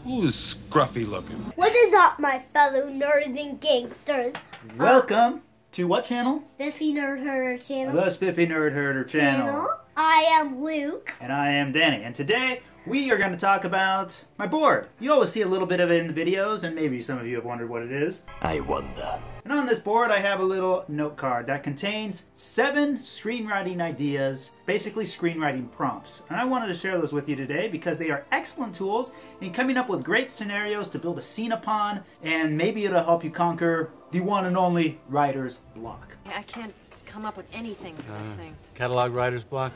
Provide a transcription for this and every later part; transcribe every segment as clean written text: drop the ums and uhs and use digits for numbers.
Who's scruffy looking? What is up, my fellow nerds and gangsters? Welcome to what channel? Spiffy Nerd Herder channel. The Spiffy Nerd Herder channel. I am Luke. And I am Danny. And today we are going to talk about my board. You always see a little bit of it in the videos, and maybe some of you have wondered what it is. I wonder. And on this board I have a little note card that contains 7 screenwriting ideas, basically screenwriting prompts. And I wanted to share those with you today because they are excellent tools in coming up with great scenarios to build a scene upon, and maybe it'll help you conquer the one and only writer's block. I can't come up with anything for this thing. Catalog writer's block?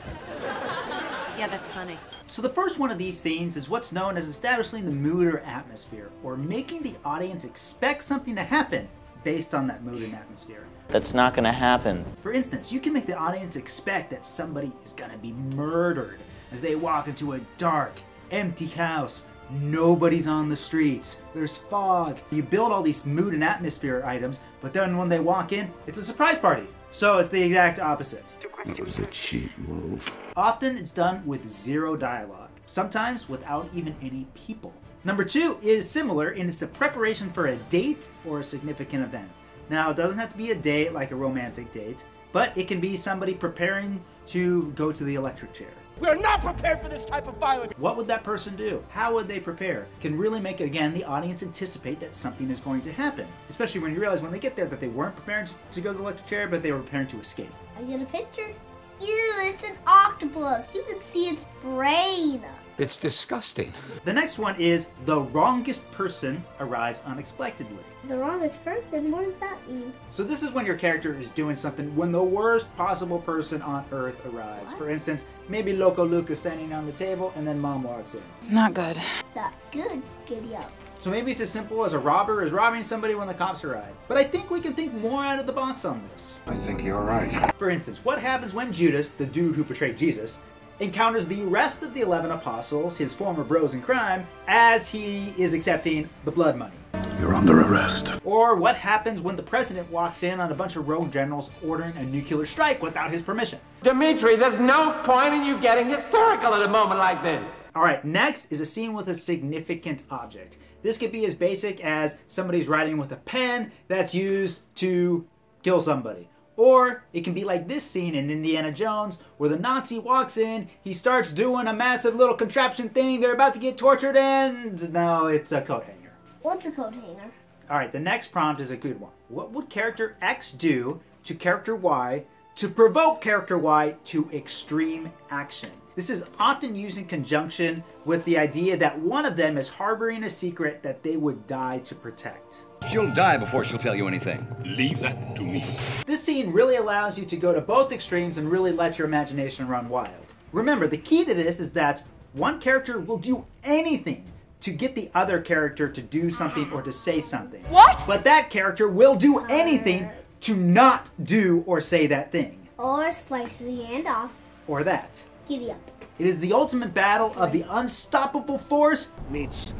Yeah, that's funny. So the first one of these scenes is what's known as establishing the mood or atmosphere, or making the audience expect something to happen based on that mood and atmosphere. That's not gonna happen. For instance, you can make the audience expect that somebody is gonna be murdered as they walk into a dark, empty house. Nobody's on the streets. There's fog. You build all these mood and atmosphere items, but then when they walk in, it's a surprise party. So it's the exact opposite. That was a cheap move. Often it's done with 0 dialogue, sometimes without even any people. Number 2 is similar, and it's a preparation for a date or a significant event. Now, it doesn't have to be a date like a romantic date, but it can be somebody preparing to go to the electric chair. We're not prepared for this type of violence. What would that person do? How would they prepare? Can really make, again, the audience anticipate that something is going to happen. Especially when you realize when they get there that they weren't preparing to go to the electric chair, but they were preparing to escape. I get a picture. Ew, it's an octopus. You can see its brain. It's disgusting. The next one is the wrongest person arrives unexpectedly. The wrongest person? What does that mean? So this is when your character is doing something when the worst possible person on Earth arrives. For instance, maybe Loco Luke is standing on the table and then Mom walks in. Not good. Not good. Giddy up. So maybe it's as simple as a robber is robbing somebody when the cops arrive. But I think we can think more out of the box on this. I think you're right. For instance, what happens when Judas, the dude who portrayed Jesus, encounters the rest of the 11 apostles, his former bros in crime, as he is accepting the blood money? You're under arrest. Or what happens when the president walks in on a bunch of rogue generals ordering a nuclear strike without his permission? Dimitri, there's no point in you getting hysterical at a moment like this. Alright, next is a scene with a significant object. This could be as basic as somebody's writing with a pen that's used to kill somebody. Or it can be like this scene in Indiana Jones where the Nazi walks in, he starts doing a massive little contraption thing, they're about to get tortured, and no, it's a coat hanger. What's a coat hanger? Alright, the next prompt is a good one. What would character X do to character Y to provoke character Y to extreme action? This is often used in conjunction with the idea that one of them is harboring a secret that they would die to protect. She'll die before she'll tell you anything. Leave that to me. This scene really allows you to go to both extremes and really let your imagination run wild. Remember, the key to this is that one character will do anything to get the other character to do something or to say something. What? But that character will do anything to not do or say that thing. Or slice the hand off. Or that. Giddy up. It is the ultimate battle of the unstoppable force Meets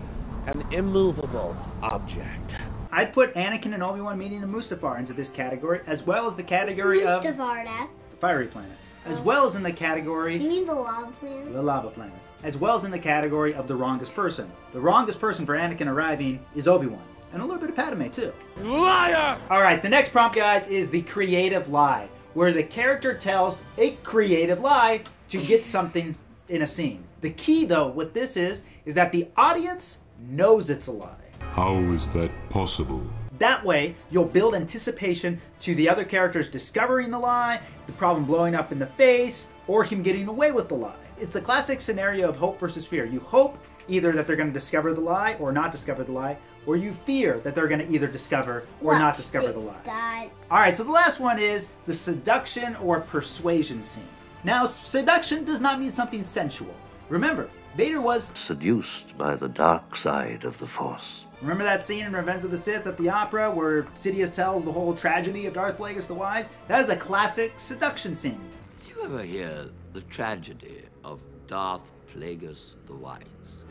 an immovable object. I'd put Anakin and Obi-Wan meeting in Mustafar into this category, as well as the category of Mustafar, Dad. Fiery Planet, as well as in the category You mean the lava planet? the Lava Planet, as well as in the category of the wrongest person. The wrongest person for Anakin arriving is Obi-Wan, and a little bit of Padme too. Liar! All right, the next prompt, guys, is the creative lie, where the character tells a creative lie to get something in a scene. The key, though, with this is that the audience knows it's a lie. How is that possible? That way, you'll build anticipation to the other characters discovering the lie, the problem blowing up in the face, or him getting away with the lie. It's the classic scenario of hope versus fear. You hope either that they're going to discover the lie or not discover the lie, or you fear that they're going to either discover or not discover the lie. Alright, so the last one is the seduction or persuasion scene. Now, seduction does not mean something sensual. Remember, Vader was Seduced by the dark side of the Force. Remember that scene in Revenge of the Sith at the opera where Sidious tells the whole tragedy of Darth Plagueis the Wise? That is a classic seduction scene. Did you ever hear the tragedy of Darth Plagueis the Wise?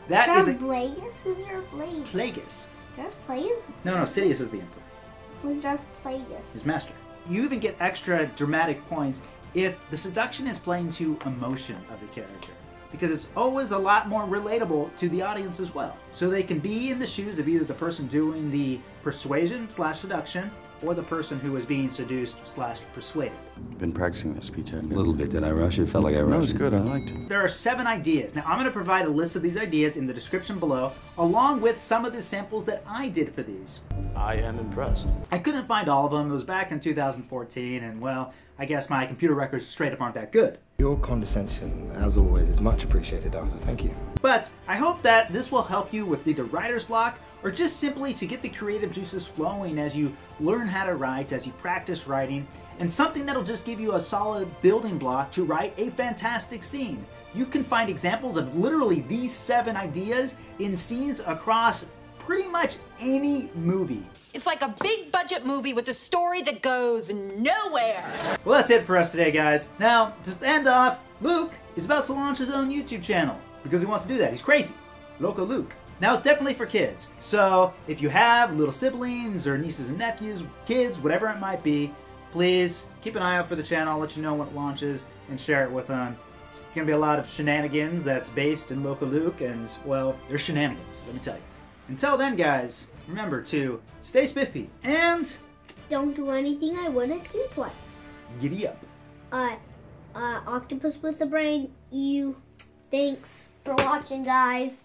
That is a... Plagueis? Who's Darth Plagueis? Plagueis. Darth Plagueis? No, Sidious is the Emperor. Who's Darth Plagueis? His master. You even get extra dramatic points if the seduction is playing to emotion of the character. because it's always a lot more relatable to the audience as well. So they can be in the shoes of either the person doing the persuasion/seduction or the person who is being seduced/persuaded. Been practicing that speech, haven't you? A little bit. Did I rush it? Felt like I rushed it. No, it's good. I liked it. There are 7 ideas. Now I'm going to provide a list of these ideas in the description below, along with some of the samples that I did for these. I am impressed. I couldn't find all of them. It was back in 2014, and well, I guess my computer records straight up aren't that good. Your condescension, as always, is much appreciated, Arthur. Thank you. But I hope that this will help you with either writer's block or just simply to get the creative juices flowing as you learn how to write, as you practice writing, and something that'll just give you a solid building block to write a fantastic scene. You can find examples of literally these 7 ideas in scenes across pretty much any movie. It's like a big budget movie with a story that goes nowhere. Well, that's it for us today, guys. Now, to end off, Luke is about to launch his own YouTube channel because he wants to do that. He's crazy. Loco Luke. Now, it's definitely for kids. So, if you have little siblings or nieces and nephews, kids, whatever it might be, please keep an eye out for the channel. I'll let you know when it launches and share it with them. It's going to be a lot of shenanigans that's based in Loco Luke, and, well, they're shenanigans, let me tell you. Until then, guys, remember to stay spiffy and don't do anything I wouldn't do twice. giddy up. Octopus with a brain, you. Thanks for watching, guys.